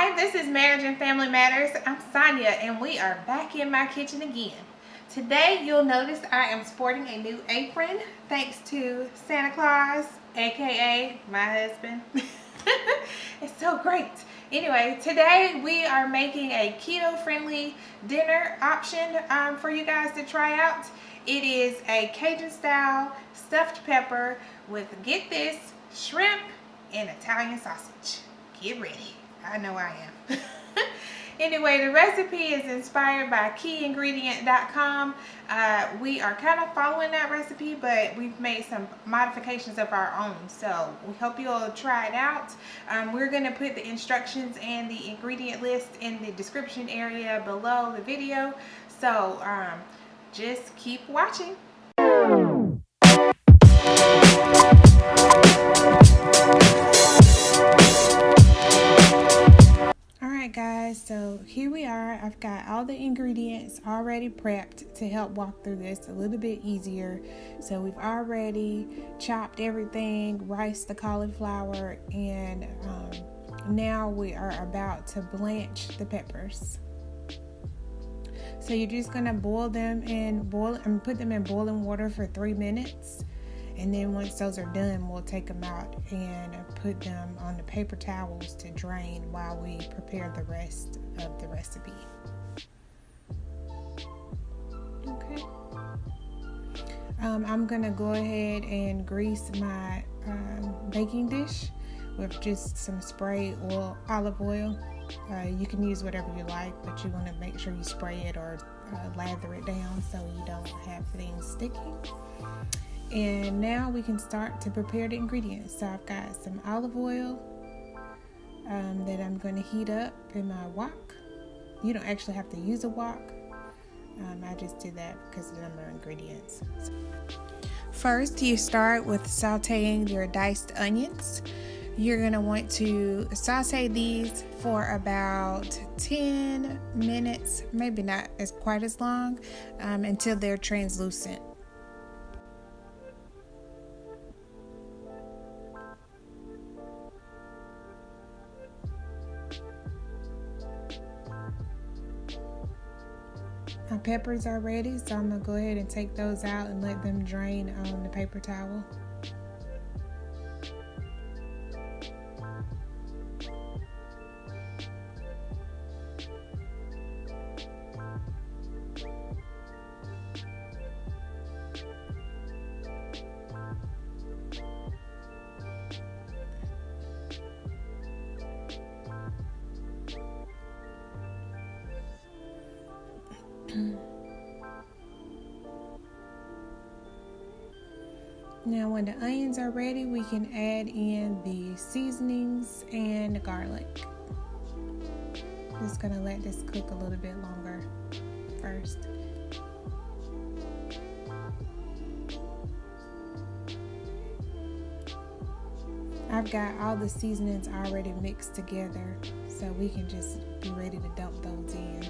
Hi, this is Marriage and Family Matters. I'm Sonia and we are back in my kitchen again. Today you'll notice I am sporting a new apron thanks to Santa Claus, aka my husband. It's so great. Anyway, today we are making a keto friendly dinner option for you guys to try out. It is a Cajun style stuffed pepper with, get this, shrimp and Italian sausage. Get ready. I know I am. Anyway, the recipe is inspired by keyingredient.com. We are kind of following that recipe, but we've made some modifications of our own. So we hope you'll try it out. We're going to put the instructions and the ingredient list in the description area below the video. So just keep watching. Alright guys, so here we are. I've got all the ingredients already prepped to help walk through this a little bit easier. So we've already chopped everything, riced the cauliflower, and now we are about to blanch the peppers. So you're just gonna boil them in put them in boiling water for 3 minutes. And then once those are done, we'll take them out and put them on the paper towels to drain while we prepare the rest of the recipe. Okay. I'm going to go ahead and grease my baking dish with just some spray oil, olive oil. You can use whatever you like, but you want to make sure you spray it or lather it down so you don't have things sticking. And now we can start to prepare the ingredients. So I've got some olive oil that I'm going to heat up in my wok. You don't actually have to use a wok. I just did that because of the number of ingredients. First, you start with sauteing your diced onions. You're going to want to saute these for about 10 minutes, maybe not as quite as long, until they're translucent. My peppers are ready, so I'm going to go ahead and take those out and let them drain on the paper towel. Now when the onions are ready, we can add in the seasonings and the garlic. Just gonna let this cook a little bit longer first. I've got all the seasonings already mixed together, so we can just be ready to dump those in.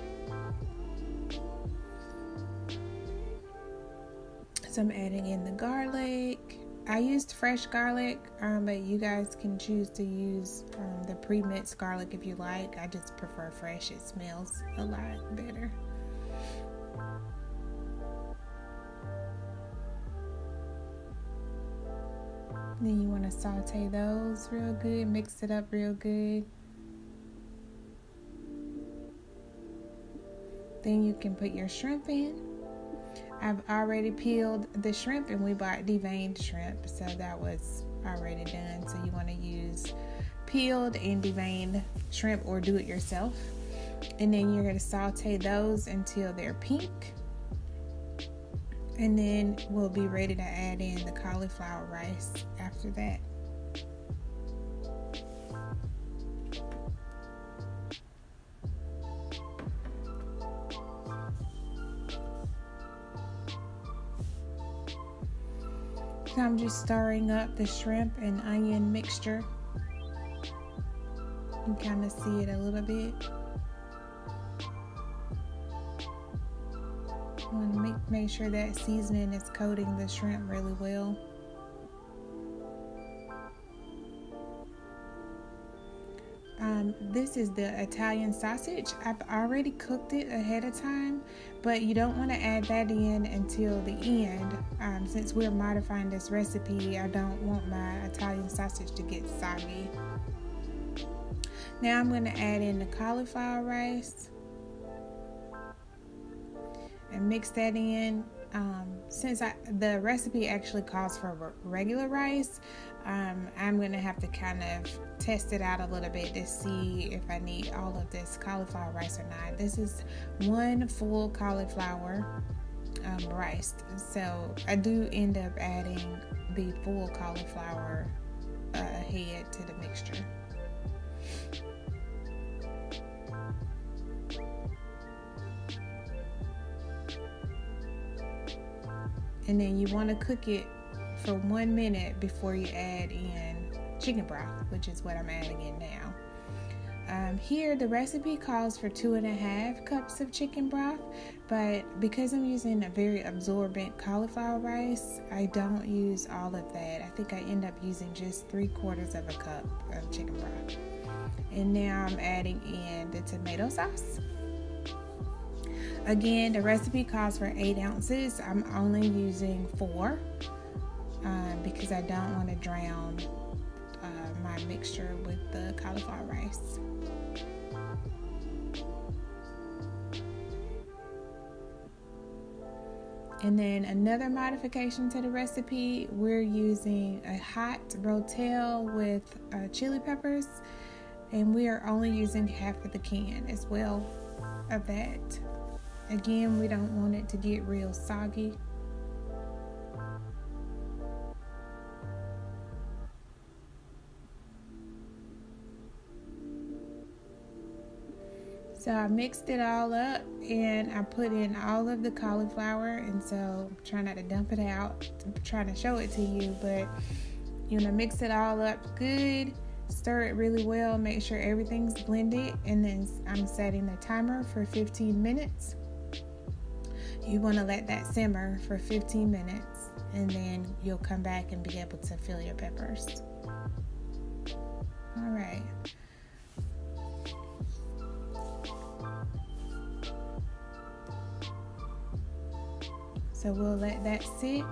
So I'm adding in the garlic. I used fresh garlic, but you guys can choose to use the pre-minced garlic if you like. I just prefer fresh. It smells a lot better. Then you want to saute those real good, mix it up real good. Then you can put your shrimp in. I've already peeled the shrimp and we bought deveined shrimp, so that was already done. So you want to use peeled and deveined shrimp or do it yourself. And then you're going to saute those until they're pink. And then we'll be ready to add in the cauliflower rice after that. So I'm just stirring up the shrimp and onion mixture. You can kind of see it a little bit. I want to make sure that seasoning is coating the shrimp really well. This is the Italian sausage. I've already cooked it ahead of time, but you don't want to add that in until the end. Since we're modifying this recipe, I don't want my Italian sausage to get soggy. Now I'm going to add in the cauliflower rice and mix that in. Since the recipe actually calls for regular rice, I'm going to have to kind of test it out a little bit to see if I need all of this cauliflower rice or not. This is one full cauliflower rice, so I do end up adding the full cauliflower head to the mixture. And then you want to cook it for 1 minute before you add in chicken broth, which is what I'm adding in now. Here the recipe calls for 2.5 cups of chicken broth, but because I'm using a very absorbent cauliflower rice, I don't use all of that. I think I end up using just 3/4 of a cup of chicken broth. And now I'm adding in the tomato sauce. Again, the recipe calls for 8 ounces. I'm only using 4 because I don't want to drown my mixture with the cauliflower rice. And then another modification to the recipe, we're using a hot Rotel with chili peppers, and we are only using half of the can as well of that. Again, we don't want it to get real soggy. So I mixed it all up and I put in all of the cauliflower, and so try not to dump it out. I'm trying to show it to you, but mix it all up good. Stir it really well, make sure everything's blended, and then I'm setting the timer for 15 minutes. You want to let that simmer for 15 minutes, and then you'll come back and be able to fill your peppers. All right. So we'll let that sit.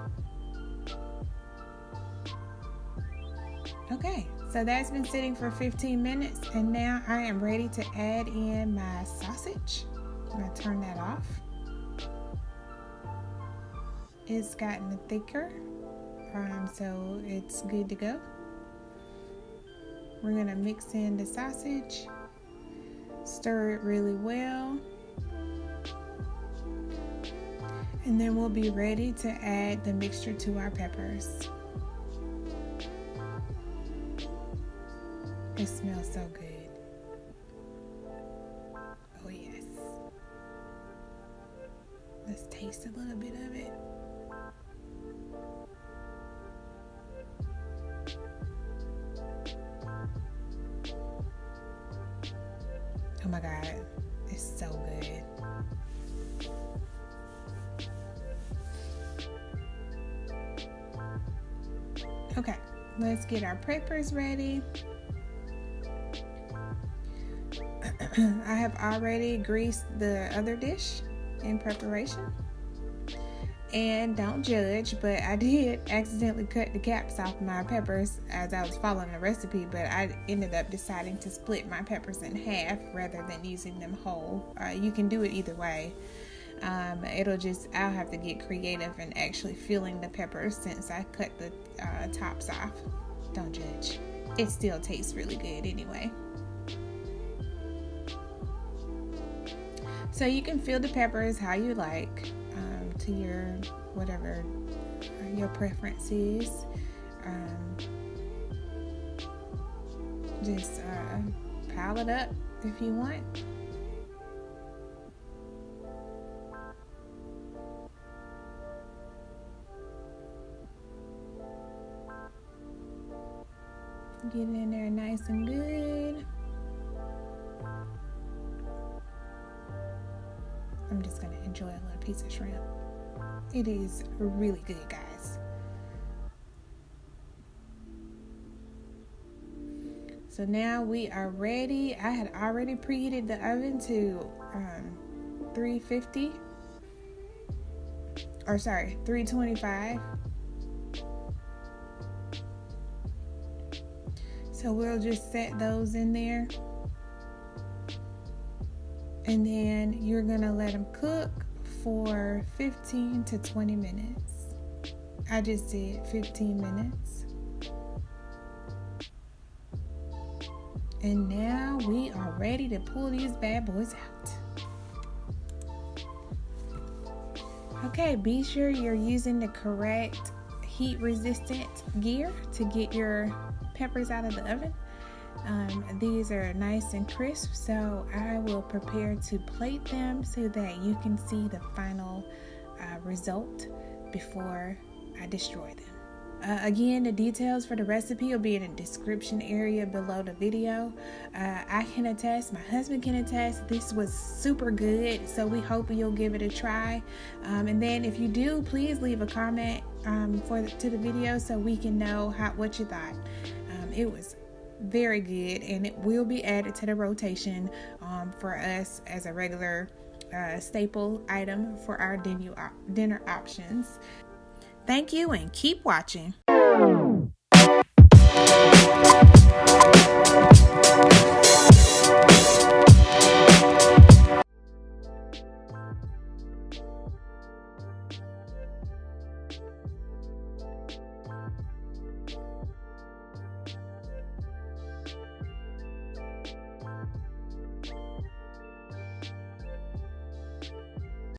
Okay, so that's been sitting for 15 minutes, and now I am ready to add in my sausage. I'm going to turn that off. It's gotten thicker, so it's good to go. We're going to mix in the sausage, stir it really well, and then we'll be ready to add the mixture to our peppers. It smells so good. Oh yes. Let's taste a little bit of it. Oh my God, it's so good. Okay, let's get our peppers ready. I have already greased the other dish in preparation. And don't judge, but I did accidentally cut the caps off my peppers as I was following the recipe, but I ended up deciding to split my peppers in half rather than using them whole. You can do it either way. I'll have to get creative and actually filling the peppers since I cut the tops off. Don't judge. It still tastes really good anyway. So you can fill the peppers how you like, to your whatever your preference is. Just pile it up if you want. Get it in there nice and good. I'm just going to enjoy a little piece of shrimp. It is really good, guys. So now we are ready. I had already preheated the oven to 325. So we'll just set those in there. And then you're gonna let them cook for 15 to 20 minutes. I just did 15 minutes. And now we are ready to pull these bad boys out. Okay, be sure you're using the correct heat resistant gear to get your peppers out of the oven. These are nice and crisp, so I will prepare to plate them so that you can see the final result before I destroy them. Again, the details for the recipe will be in the description area below the video. I can attest, my husband can attest, this was super good, so we hope you'll give it a try. And then if you do, please leave a comment to the video so we can know what you thought. It was very good, and it will be added to the rotation for us as a regular staple item for our dinner options. Thank you and keep watching.